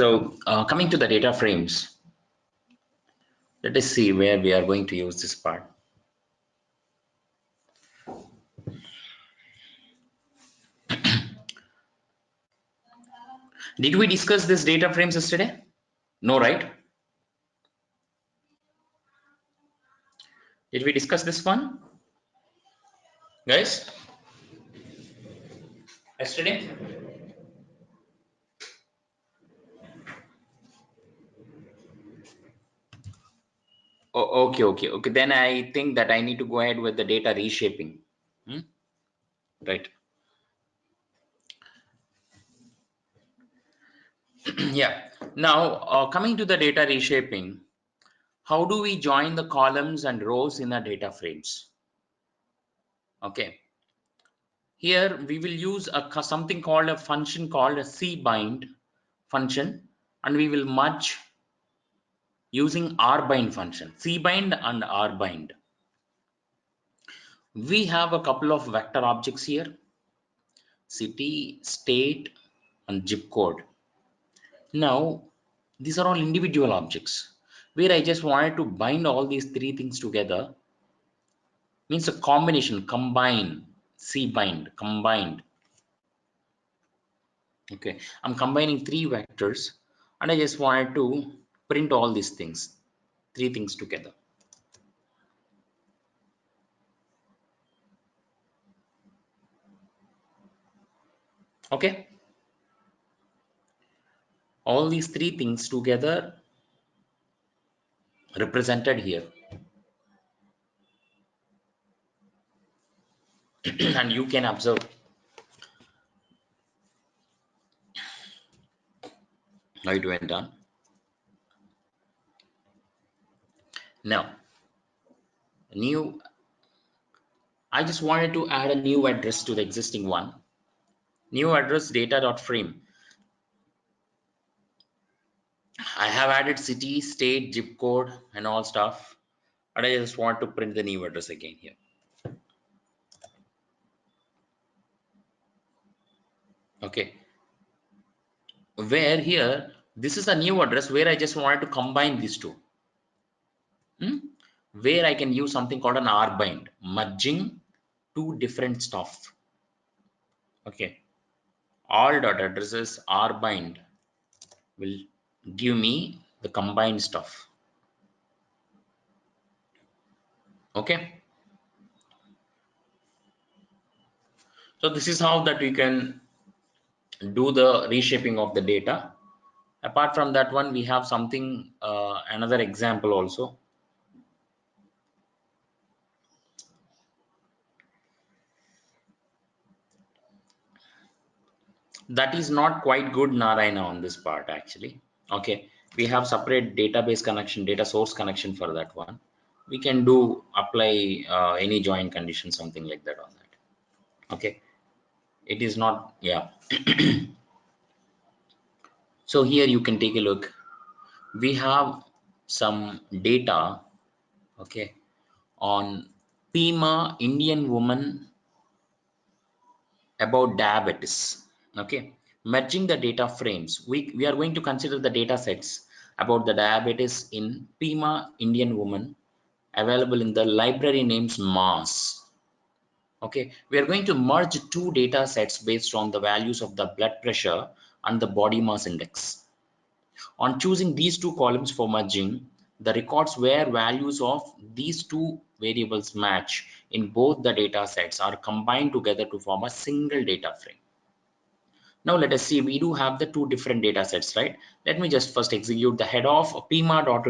So coming to the data frames, let us see where we are going to use this part. Did we discuss this data frames yesterday? No, right? Did we discuss this one, guys? Yesterday? Oh, okay. Then I think that I need to go ahead with the data reshaping. Right. Yeah. Now, coming to the data reshaping, how do we join the columns and rows in the data frames? Okay. Here we will use something called a function called a cbind function, and we will merge using rbind function. Cbind and rbind. We have a couple of vector objects here: city, state, and zip code. Now, these are all individual objects where I just wanted to bind all these three things together. Means a combination, combine, cbind, combined. Okay, I'm combining three vectors and I just wanted to print all these things, three things together. Okay, all these three things together represented here. And you can observe how it went on. Now, I just wanted to add a new address to the existing one. New address data.frame. I have added city, state, zip code, and all stuff, and I just want to print the new address again here. Okay, where here this is a new address where I just wanted to combine these two. Where I can use something called an rbind, merging two different stuff. Okay, all dot addresses rbind will give me the combined stuff. Okay, so this is how that we can do the reshaping of the data. Apart from that one, we have something another example also. That is not quite good, Narayana, on this part actually. Okay, we have separate database connection, data source connection for that one. We can do apply any join condition, something like that on that. Okay, it is not, yeah. So here you can take a look. We have some data, okay, on Pima, Indian woman, about diabetes. Okay, merging the data frames, we are going to consider the data sets about the diabetes in Pima, Indian woman, available in the library names mass. Okay, we are going to merge two data sets based on the values of the blood pressure and the body mass index. On choosing these two columns for merging, the records where values of these two variables match in both the data sets are combined together to form a single data frame. Now let us see, we do have the two different data sets, right? Let me just first execute the head of pima.ta.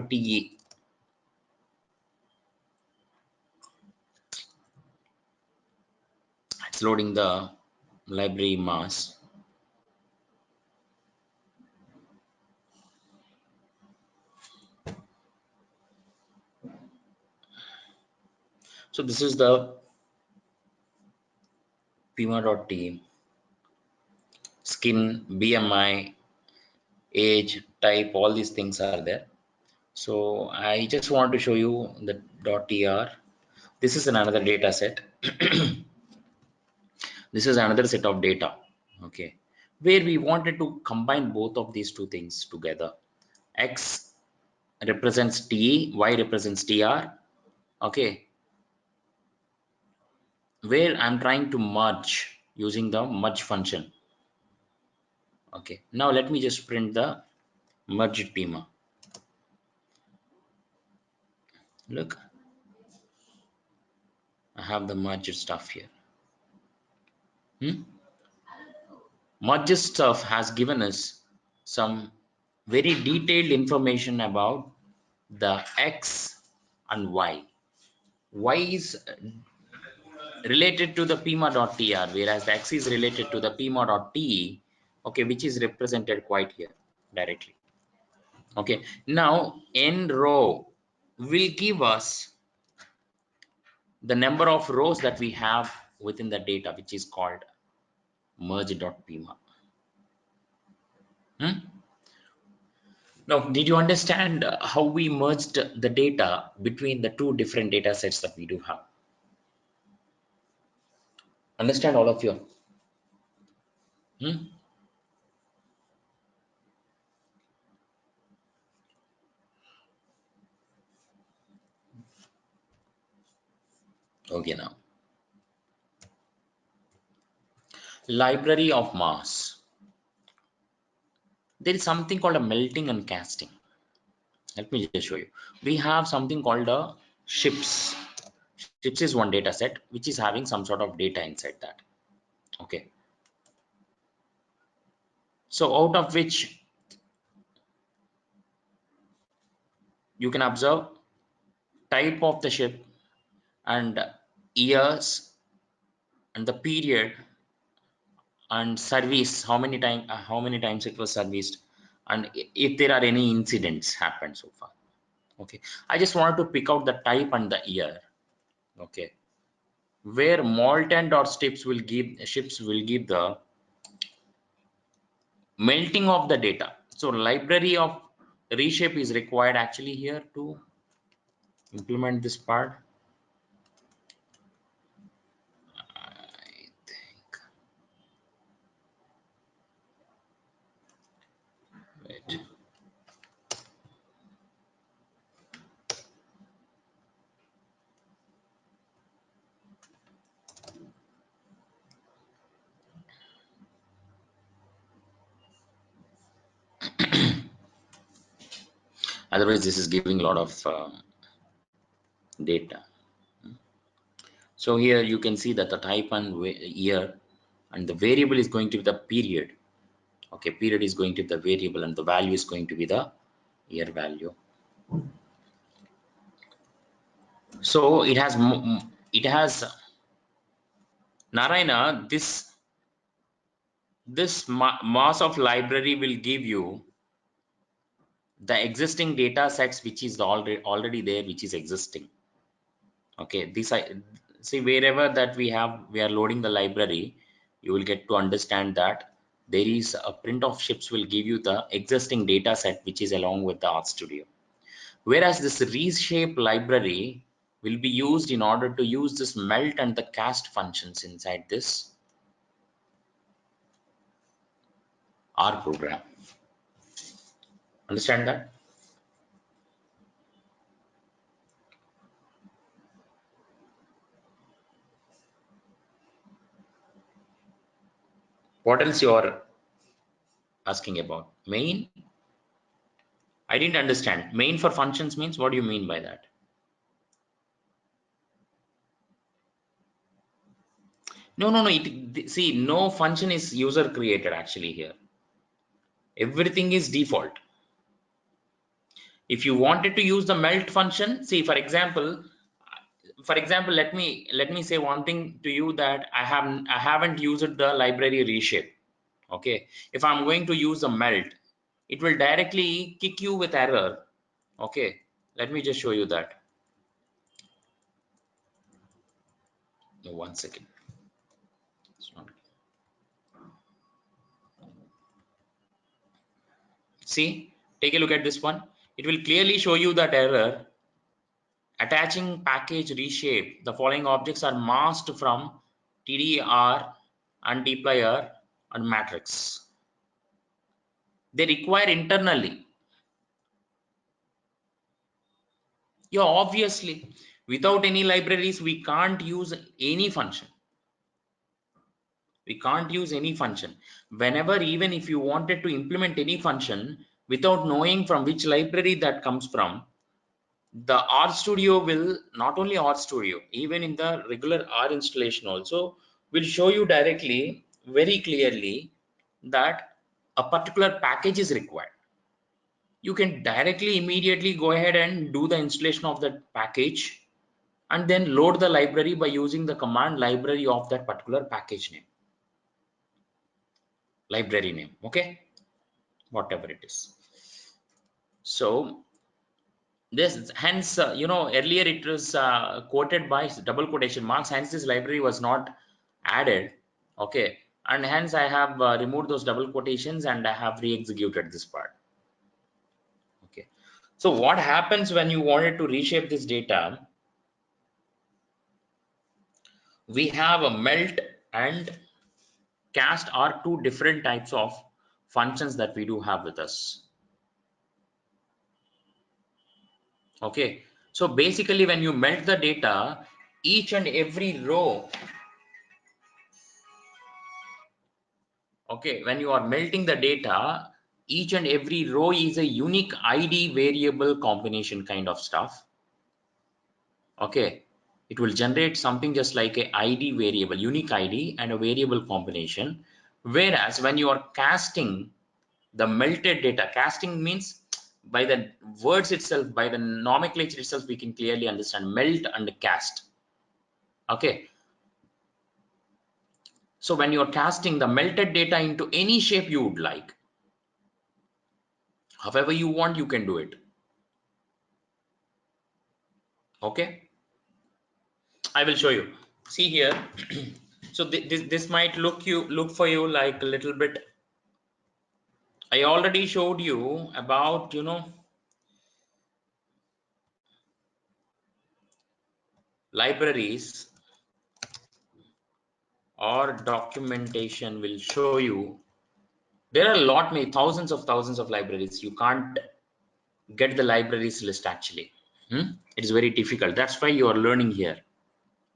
It's loading the library mass. So this is the pima.t, skin, BMI, age, type, all these things are there. So I just want to show you the .tr. This is another data set. This is another set of data. Okay, where we wanted to combine both of these two things together. X represents T, Y represents TR. Okay, where I'm trying to merge using the merge function. Okay, now let me just print the merged Pima. Look, I have the merged stuff here. Merged stuff has given us some very detailed information about the X and Y. Y is related to the pima.tr, whereas the X is related to the pima.te, okay, which is represented quite here directly. Okay, now n row will give us the number of rows that we have within the data, which is called merge.pima. Now, did you understand how we merged the data between the two different data sets that we do have? Understand all of you? Hmm? Okay, now. Library of mass. There is something called a melting and casting. Let me just show you. We have something called a ships. Ships is one data set which is having some sort of data inside that. Okay. So out of which you can observe type of the ship and years and the period and service, how many times it was serviced, and if there are any incidents happened so far. Okay. I just wanted to pick out the type and the year. Okay. Where molten dot ships will give the melting of the data. So library of reshape is required actually here to implement this part. I think. Wait. Otherwise, this is giving a lot of data. So here you can see that the type and year and the variable is going to be the period. Okay, period is going to be the variable and the value is going to be the year value. So it has Narayana, this mass of library will give you the existing data sets which is already there, which is existing. Okay, this I see wherever that we are loading the library, you will get to understand that there is a print of ships will give you the existing data set which is along with the art studio, whereas this reshape library will be used in order to use this melt and the cast functions inside this R program. Understand that? What else you are asking about? Main? I didn't understand. Main for functions means what do you mean by that? No, no, no. See, no function is user created actually here. Everything is default. If you wanted to use the melt function, see, for example, let me say one thing to you that I haven't used the library reshape. Okay, if I'm going to use the melt, it will directly kick you with error. Okay, let me just show you that. No, 1 second. It's not. See, take a look at this one. It will clearly show you that error. Attaching package reshape. The following objects are masked from TDR and dplyr and matrix. They require internally. Yeah, obviously, without any libraries, we can't use any function. We can't use any function. Whenever, even if you wanted to implement any function without knowing from which library that comes from, the R Studio will, not only R Studio, even in the regular R installation also, will show you directly, very clearly, that a particular package is required. You can directly, immediately go ahead and do the installation of that package and then load the library by using the command library of that particular package name, library name, okay, whatever it is. So this, hence, earlier it was quoted by double quotation marks, hence this library was not added, okay, and hence I have removed those double quotations and I have re-executed this part, okay. So what happens when you wanted to reshape this data? We have a melt and cast are two different types of functions that we do have with us, okay. So basically, when you melt the data, each and every row, okay, when you are melting the data, each and every row is a unique id variable combination kind of stuff, okay. It will generate something just like a id variable, unique id and a variable combination. Whereas when you are casting the melted data, casting means, by the words itself, by the nomenclature itself, we can clearly understand melt and cast, okay. So when you're casting the melted data into any shape you would like, however you want, you can do it, okay. I will show you. See here. So this might look for you like a little bit. I already showed you about, libraries or documentation will show you. There are a lot, many thousands of libraries. You can't get the libraries list actually. It is very difficult. That's why you are learning here.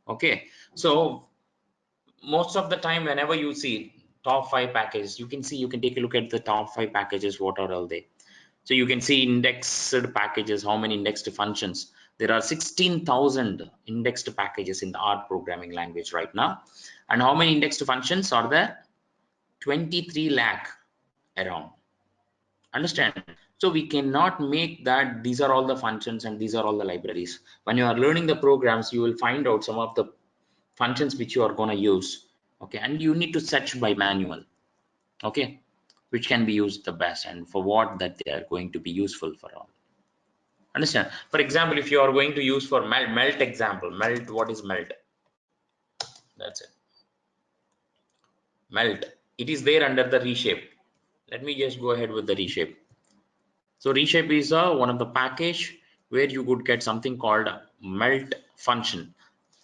Okay. So most of the time, whenever you see top 5 packages, you can see, you can take a look at the top 5 packages. What are all they? So you can see indexed packages, how many indexed functions. There are 16,000 indexed packages in the R programming language right now. And how many indexed functions are there? 23 lakh around. Understand? So we cannot make that these are all the functions and these are all the libraries. When you are learning the programs, you will find out some of the functions which you are going to use. Okay. And you need to search by manual. Okay. Which can be used the best and for what that they are going to be useful for all. Understand? For example, if you are going to use for melt example, melt, what is melt? That's it. Melt. It is there under the reshape. Let me just go ahead with the reshape. So reshape is one of the package where you could get something called melt function.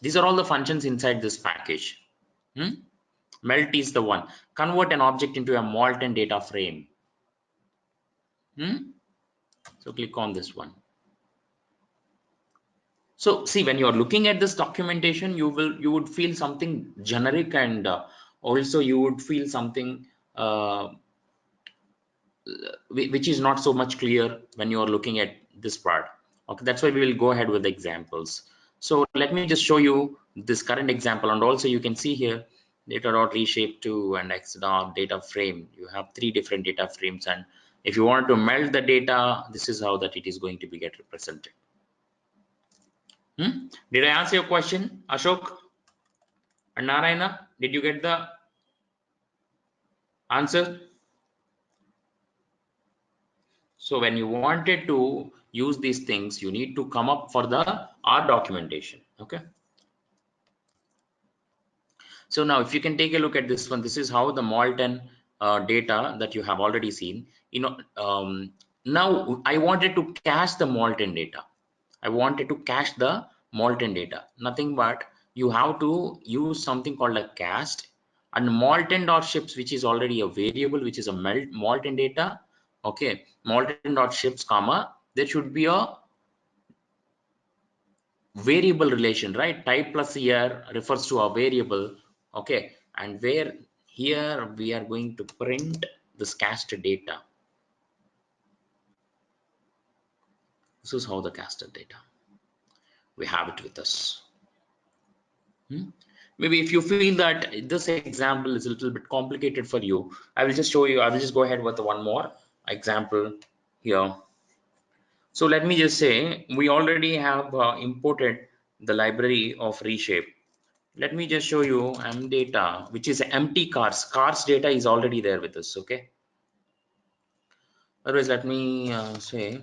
These are all the functions inside this package. Melt is the one. Convert an object into a molten data frame. So click on this one. So see, when you are looking at this documentation, you would feel something generic, and also you would feel something which is not so much clear when you are looking at this part. Okay, that's why we will go ahead with the examples. So let me just show you this current example, and also you can see here data.reshape2 and x.data frame. You have 3 different data frames, and if you want to melt the data, this is how that it is going to be get represented. Did I answer your question, Ashok and Narayana? Did you get the answer? So when you wanted to use these things, you need to come up for the R documentation. Okay. So now if you can take a look at this one, this is how the molten data that you have already seen. Now I wanted to cache the molten data. I wanted to cache the molten data. Nothing but you have to use something called a cast, and molten dot ships, which is already a variable, which is a molten data. Okay, molten dot ships, comma, there should be a variable relation, right? Type plus year refers to a variable. Okay, and where here we are going to print this cast data. This is how the casted data, we have it with us. Maybe if you feel that this example is a little bit complicated for you, I will just show you, I will just go ahead with one more example here. So let me just say we already have imported the library of reshape. Let me just show you data, which is empty cars data is already there with us. Okay, otherwise let me say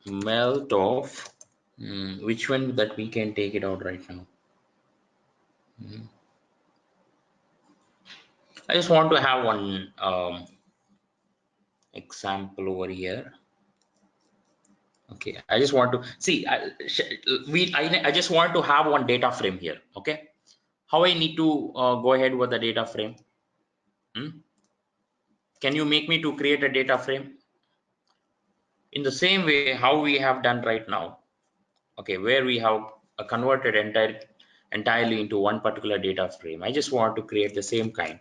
melt of which one that we can take it out right now. I just want to have one example over here. Okay, I just want to see I just want to have one data frame here. Okay, how I need to go ahead with the data frame. Hmm? Can you make me to create a data frame in the same way how we have done right now? Okay, where we have converted entirely into one particular data frame. I just want to create the same kind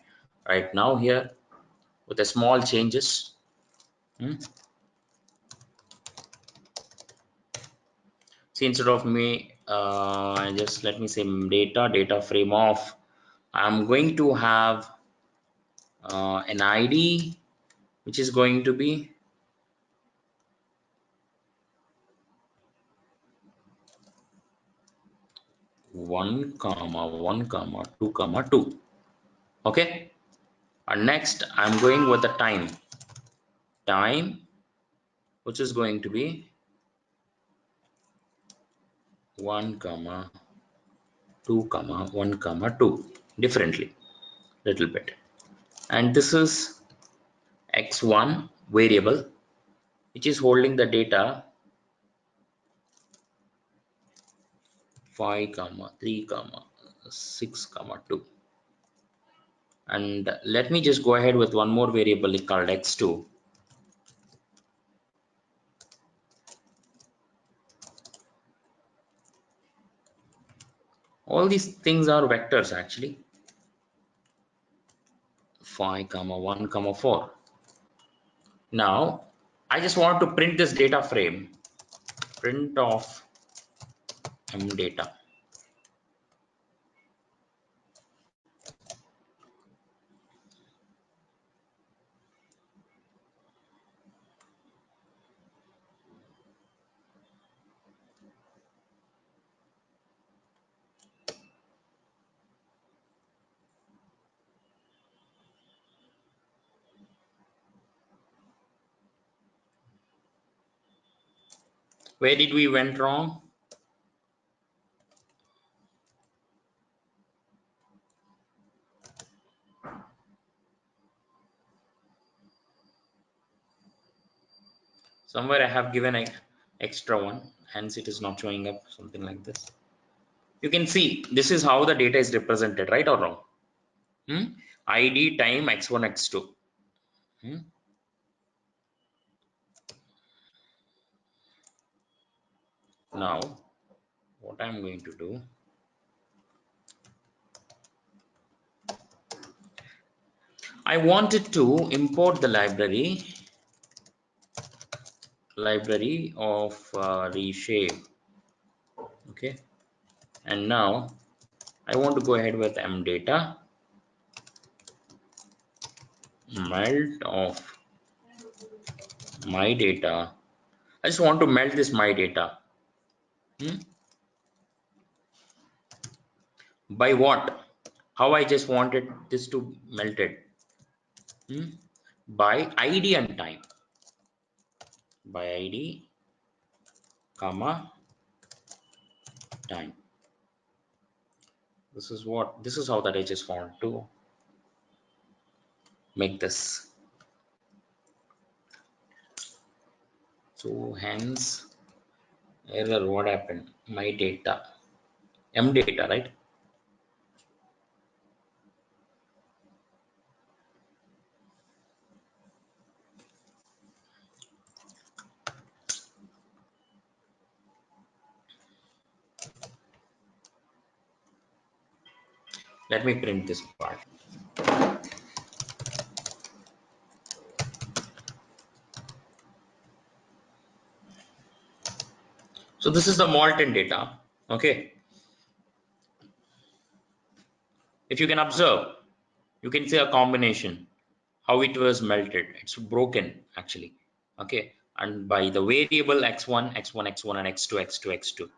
right now here with a small changes. Hmm? See, instead of me just let me say data frame of, I'm going to have an ID which is going to be 1 comma 1 comma 2 comma 2. Okay, and next I'm going with the time which is going to be 1 comma 2 comma 1 comma 2 differently little bit, and this is x1 variable which is holding the data 5 comma 3 comma 6 comma 2, and let me just go ahead with one more variable called x2. All these things are vectors actually. 5 comma 1 comma 4. Now I just want to print this data frame, print of data. Where did we went wrong? Somewhere I have given a extra one, hence it is not showing up, something like this. You can see this is how the data is represented, right or wrong? ID time x1 x2. Now what I'm going to do, I wanted to import the library of reshape. Okay, and now I want to go ahead with data melt of my data. I just want to melt this my data. By what? How I just wanted this to melted? By ID and time. By ID, comma, time. This is how that I just want to make this. So hence error, what happened? My data, data, right? Let me print this part. So this is the molten data. Okay. If you can observe, you can see a combination how it was melted. It's broken actually. Okay. And by the variable x1, x1, x1, and x2, x2, x2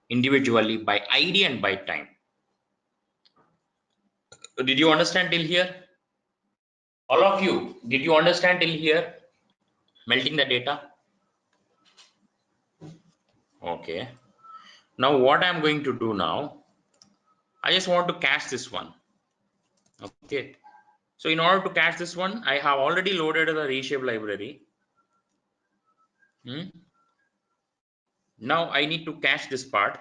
individually by ID and by time. Did you understand till here? All of you, did you understand till here? Melting the data? Okay. Now what I'm going to do now, I just want to cache this one. Okay. So in order to cache this one, I have already loaded the reshape library. Hmm? Now I need to cache this part,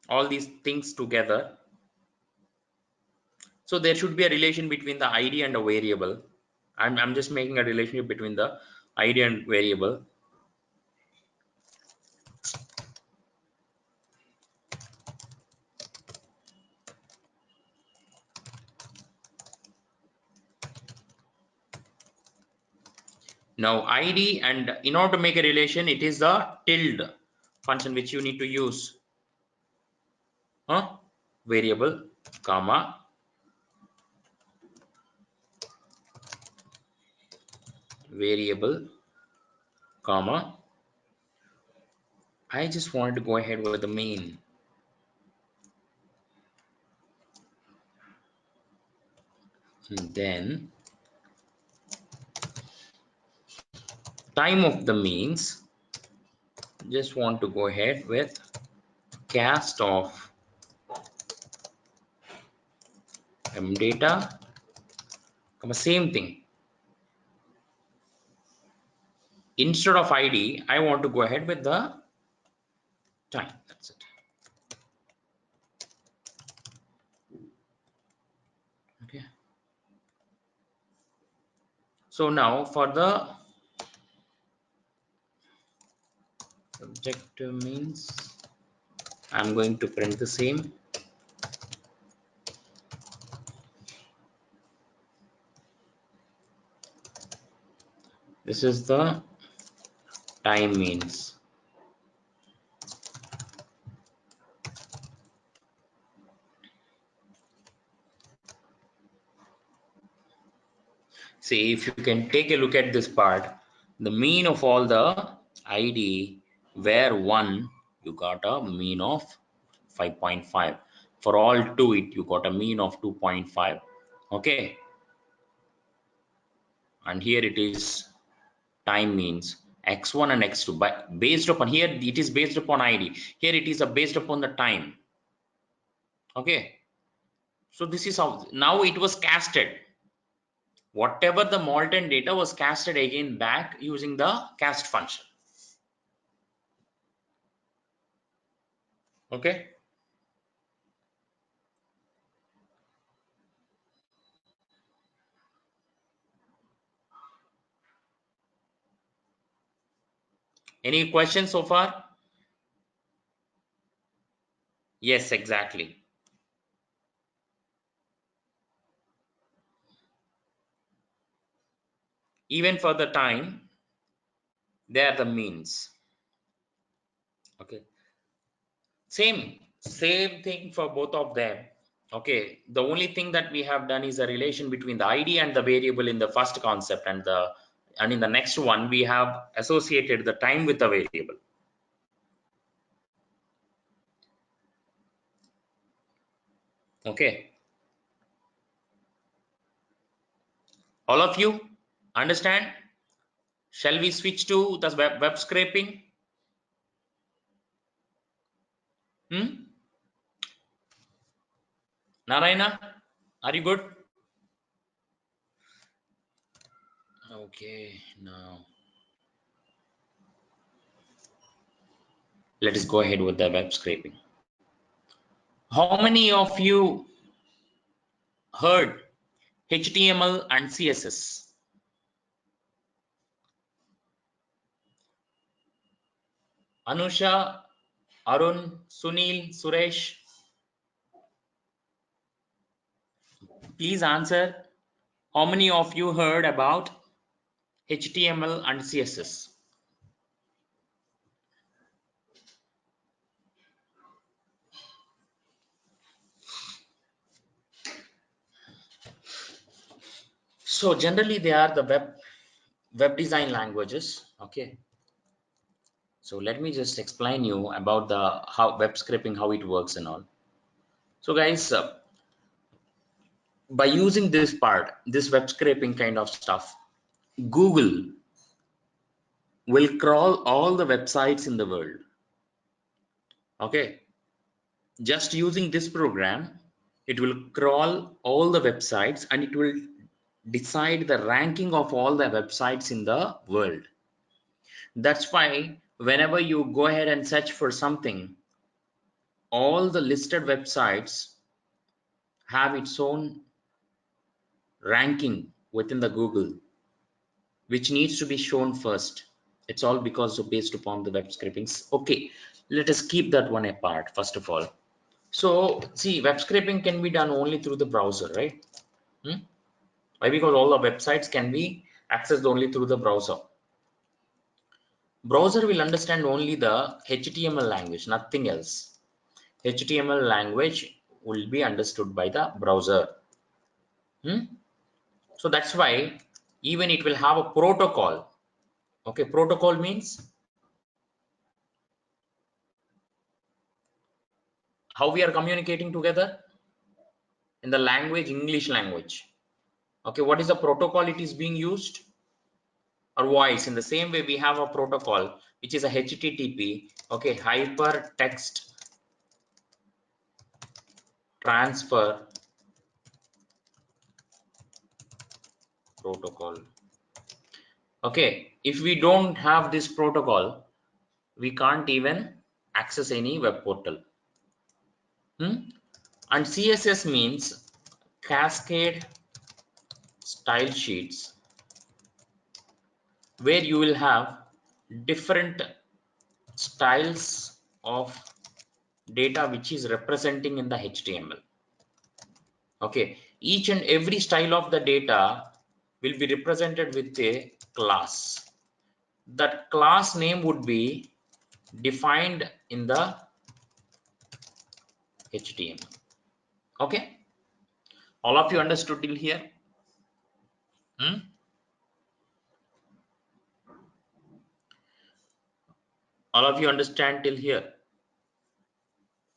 all these things together. So there should be a relation between the ID and a variable. I'm just making a relationship between the ID and variable. Now ID, and in order to make a relation, it is the tilde function which you need to use. Variable, comma, variable, comma. I just wanted to go ahead with the main. And then time of the means, just want to go ahead with cast of mdata, same thing. Instead of ID, I want to go ahead with the time. That's it. Okay. So now for the subject means, I'm going to print the same. This is the time means. See, if you can take a look at this part, the mean of all the ID where 1, you got a mean of 5.5. For all 2, you got a mean of 2.5. Okay. And here it is time means x1 and x2, but based upon, here it is based upon ID. Here it is based upon the time. Okay. So this is how now it was casted. Whatever the molten data was casted again back using the cast function. Okay. Any questions so far? Yes, exactly. Even for the time, they are the means. Okay. Same thing for both of them. Okay. The only thing that we have done is a relation between the ID and the variable in the first concept, and in the next one we have associated the time with the variable. Okay. All of you understand? Shall we switch to the web scraping? Hmm? Narayana, are you good? Okay, now let us go ahead with the web scraping. How many of you heard HTML and CSS? Anusha, Arun, Sunil, Suresh? Please answer. How many of you heard about HTML and CSS? So generally they are the web design languages. Okay. So let me just explain you about the how web scraping, how it works and all. So guys, by using this part, this web scraping kind of stuff, Google will crawl all the websites in the world. Okay, just using this program, it will crawl all the websites and it will decide the ranking of all the websites in the world. That's why whenever you go ahead and search for something, all the listed websites have its own ranking within the Google, which needs to be shown first. It's all because of based upon the web scrapings. Okay, let us keep that one apart first of all. So see, web scraping can be done only through the browser, right? Why? Because all the websites can be accessed only through the browser. Browser will understand only the HTML language, nothing else. HTML language will be understood by the browser. So that's why even it will have a protocol. Okay, protocol means how we are communicating together in the language, English language. Okay, what is the protocol it is being used? Or voice. In the same way, we have a protocol which is a HTTP. Okay, hypertext transfer protocol. Okay, if we don't have this protocol, we can't even access any web portal. And CSS means cascade style sheets, where you will have different styles of data which is representing in the HTML. Okay, each and every style of the data will be represented with a class. That class name would be defined in the HTML. Okay, all of you understood till here? All of you understand till here?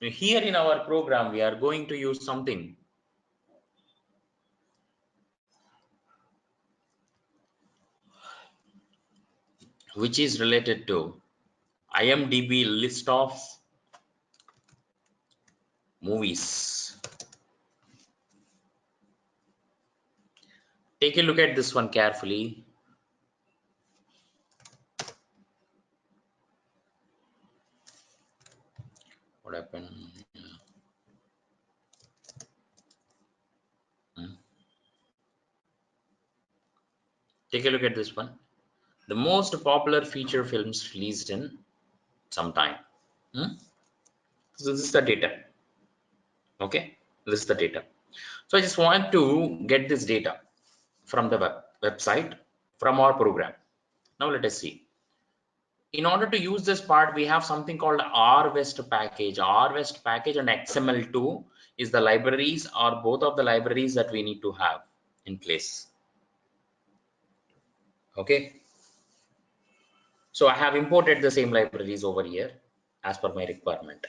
Here in our program, we are going to use something which is related to IMDb list of movies. Take a look at this one carefully. What happened? Take a look at this one. The most popular feature films released in some time. So this is the data. Okay, this is the data. So I just want to get this data from the website from our program. Now let us see. In order to use this part, we have something called rwest package. Rwest package and XML2 is the libraries or both of the libraries that we need to have in place. Okay. So I have imported the same libraries over here as per my requirement.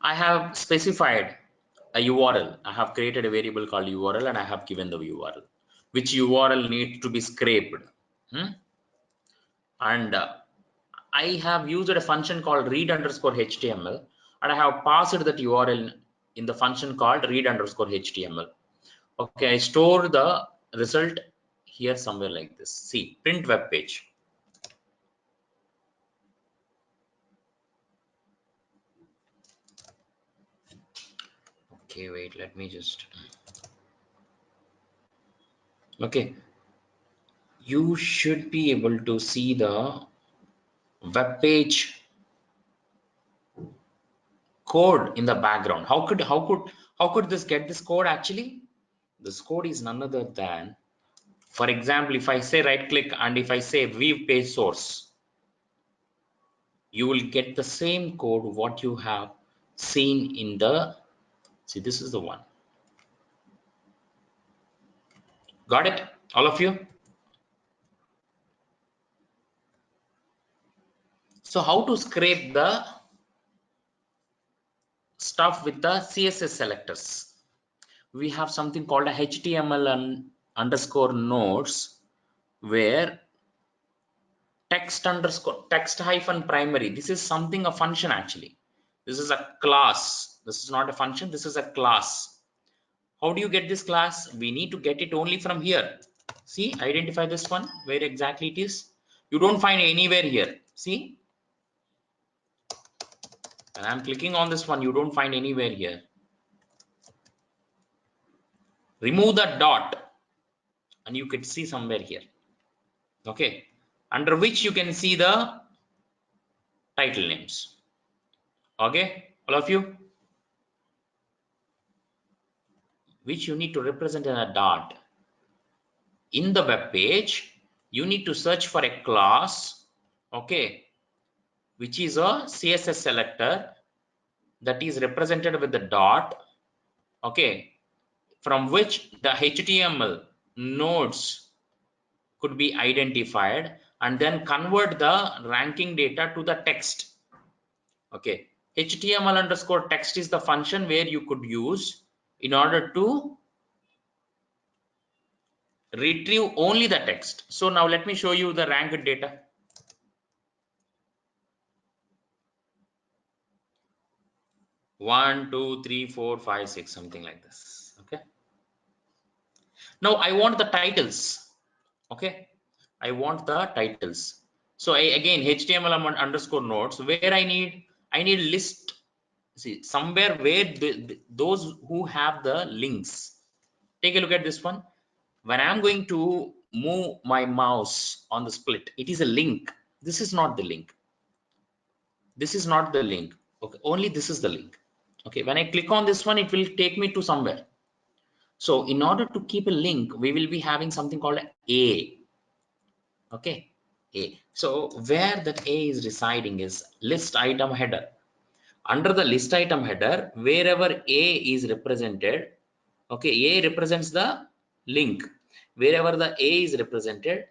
I have specified a URL. I have created a variable called URL and I have given the URL, which URL needs to be scraped. And I have used a function called read underscore HTML and I have passed that URL in the function called read underscore HTML. Okay, I store the result here somewhere like this. See, print web page. Okay, wait, let me just. Okay, you should be able to see the web page code in the background. How could this get this code actually? This code is none other than, for example, if I say right click and if I say view page source, you will get the same code what you have seen in the, see, this is the one. Got it, all of you? So how to scrape the stuff with the CSS selectors? We have something called a HTML and underscore nodes, where text hyphen primary, this is something a function actually. This is a class. This is not a function, this is a class. How do you get this class? We need to get it only from here. See, identify this one, where exactly it is. You don't find anywhere here. See, and I'm clicking on this one, you don't find anywhere here. Remove the dot and you could see somewhere here. Okay, under which you can see the title names. Okay, all of you, which you need to represent in a dot. In the web page, you need to search for a class, okay, which is a CSS selector that is represented with the dot, okay, from which the HTML nodes could be identified, and then convert the ranking data to the text. Okay, HTML underscore text is the function where you could use in order to retrieve only the text. So now let me show you the ranked data. 1 2 3 4 5 6, something like this. Okay, now I want the titles. Okay, I want the titles. So again, HTML underscore nodes, where I need list. See, somewhere where those who have the links. Take a look at this one. When I'm going to move my mouse on the split, it is a link. This is not the link. This is not the link. Okay, only this is the link. Okay, when I click on this one, it will take me to somewhere. So in order to keep a link, we will be having something called a. Okay, a. So where that a is residing is list item header. Under the list item header, wherever a is represented, okay, a represents the link. Wherever the a is represented,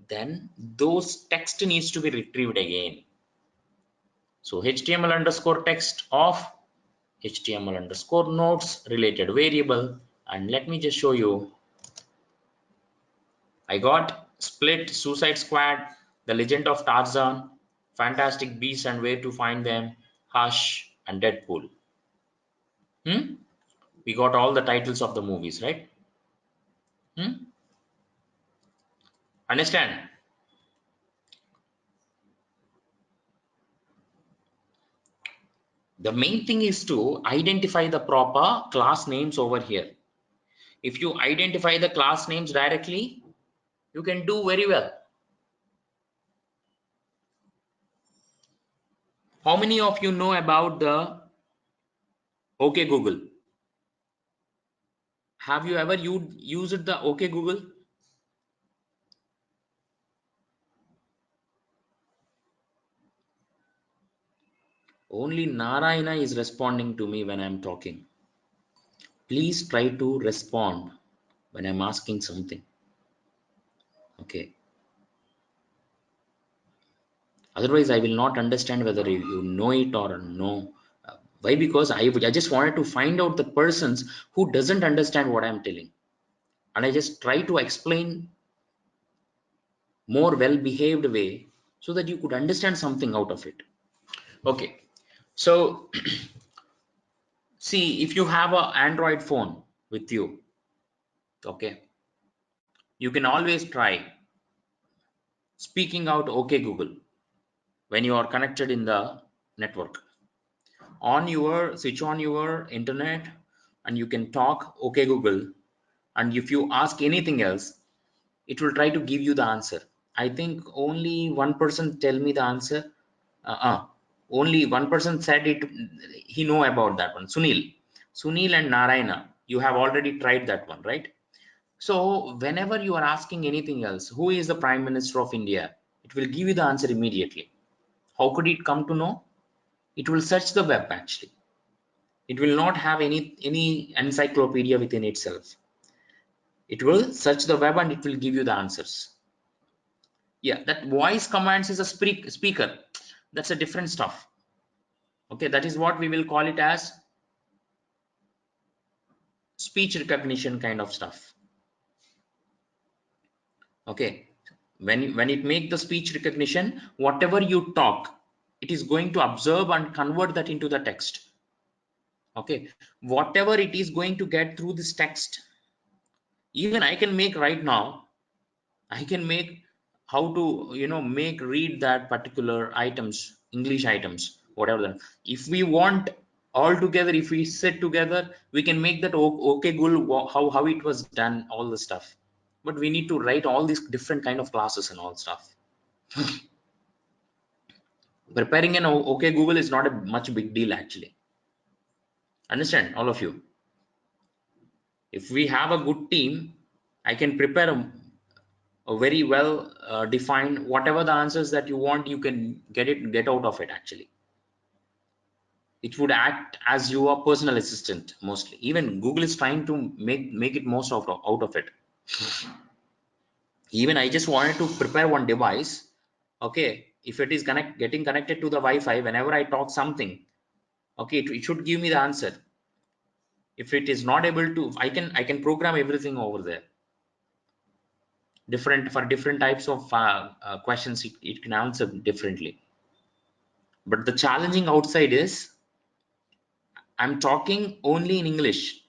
then those text needs to be retrieved again. So HTML underscore text of HTML underscore nodes related variable, and let me just show you. I got Split, Suicide Squad, The Legend of Tarzan, Fantastic Beasts and Where to Find Them, Hush, and Deadpool. We got all the titles of the movies, right? Understand? The main thing is to identify the proper class names over here. If you identify the class names directly, you can do very well. How many of you know about the OK Google? Have you ever used the OK Google? Only Narayana is responding to me when I'm talking. Please try to respond when I'm asking something. Okay. Otherwise, I will not understand whether you know it or no. Why? Because I just wanted to find out the persons who doesn't understand what I'm telling, and I just try to explain more well-behaved way so that you could understand something out of it. Okay, so see, if you have an Android phone with you, okay, you can always try speaking out OK Google when you are connected in the network. Switch on your internet and you can talk OK Google, and if you ask anything else, it will try to give you the answer. I think only one person tell me the answer. Only one person said it. He know about that one. Sunil and Narayana. You have already tried that one, right? So whenever you are asking anything else, who is the Prime Minister of India? It will give you the answer immediately. How could it come to know? It will search the web actually. It will not have any encyclopedia within itself. It will search the web and it will give you the answers. Yeah, that voice commands is a speaker. That's a different stuff. Okay, that is what we will call it as speech recognition kind of stuff. Okay, when it make the speech recognition, whatever you talk, it is going to observe and convert that into the text. Okay, whatever it is going to get through this text, even I can make right now. I can make how to make read that particular items, English items, whatever that. If we want all together, if we sit together, we can make that okay Google how it was done, all the stuff. But we need to write all these different kind of classes and all stuff. Preparing an okay Google is not a much big deal actually. Understand all of you? If we have a good team, I can prepare a very well defined whatever the answers that you want, you can get out of it actually. It would act as your personal assistant mostly. Even Google is trying to make it most out of it. Even I just wanted to prepare one device. Okay, if it is getting connected to the Wi-Fi, whenever I talk something, okay, it should give me the answer. If it is not able to, I can program everything over there. Different for different types of questions, it can answer differently. But the challenging outside is I'm talking only in English.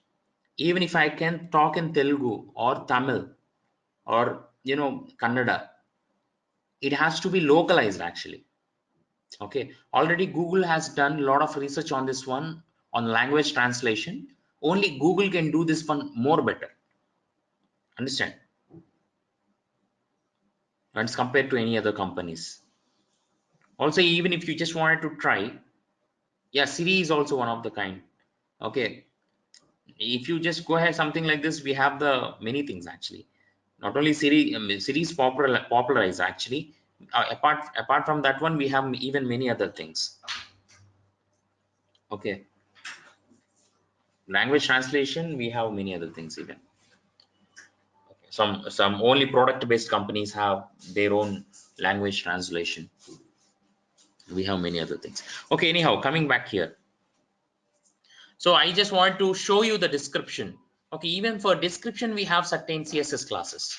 Even if I can talk in Telugu or Tamil or Kannada, it has to be localized actually. Okay, already Google has done a lot of research on this one, on language translation. Only Google can do this one more better. Understand? As compared to any other companies. Also, even if you just wanted to try, yeah, Siri is also one of the kind. Okay, if you just go ahead something like this, we have the many things actually. Not only Siri, Siri is popularized actually. Apart from that one, we have even many other things. Okay, language translation, we have many other things even. Okay. Some only product based companies have their own language translation. We have many other things. Okay, anyhow, coming back here. So I just want to show you the description. Okay, even for description, we have certain CSS classes.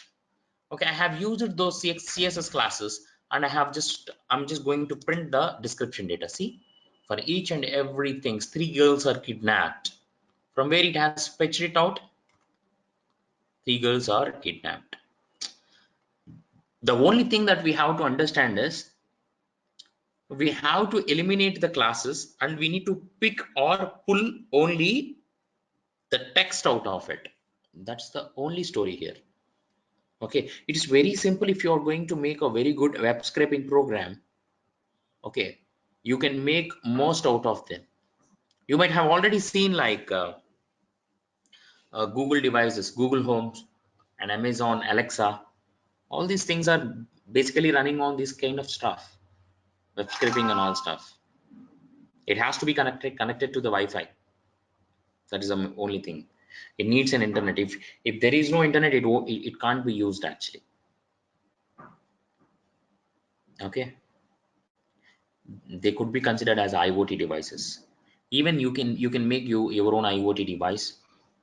Okay, I have used those CSS classes and I'm just going to print the description data. See, for each and everything, 3 girls are kidnapped. From where it has fetched it out, 3 girls are kidnapped. The only thing that we have to understand is we have to eliminate the classes and we need to pick or pull only the text out of it. That's the only story here. Okay, it is very simple. If you are going to make a very good web scraping program, okay, you can make most out of them. You might have already seen like Google devices, Google Homes and Amazon Alexa. All these things are basically running on this kind of stuff, web scraping and all stuff. It has to be connected to the Wi-Fi. That is the only thing. It needs an internet. If there is no internet, it can't be used actually. Okay, they could be considered as IoT devices. Even you can make your own IoT device.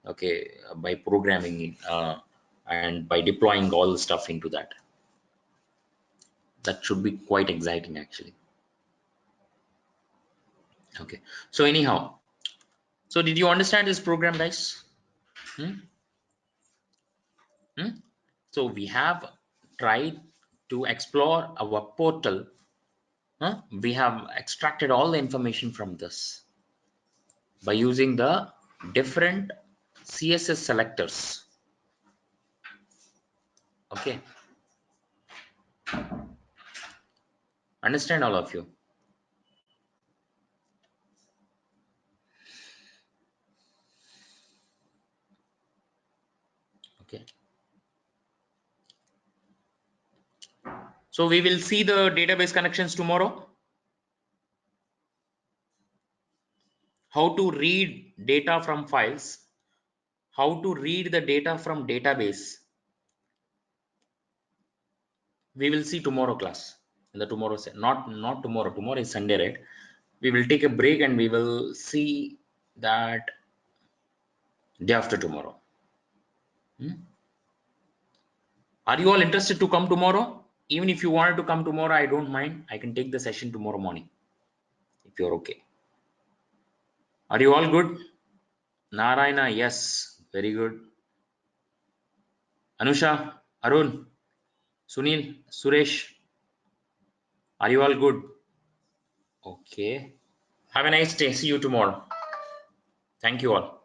Okay, by programming it and by deploying all the stuff into that. That should be quite exciting actually. Okay, so anyhow, so did you understand this program, guys? Hmm? Hmm? So we have tried to explore our portal. Huh? We have extracted all the information from this by using the different CSS selectors. Okay, understand all of you. Okay, so we will see the database connections tomorrow. How to read data from files, how to read the data from database. We will see tomorrow class, in the tomorrow not tomorrow, tomorrow is Sunday, right? We will take a break and we will see that day after tomorrow. Are you all interested to come tomorrow? Even if you wanted to come tomorrow, I don't mind. I can take the session tomorrow morning if you're okay. Are you all good? Narayana, yes, very good. Anusha, Arun, Sunil, Suresh, are you all good? Okay. Have a nice day. See you tomorrow. Thank you all.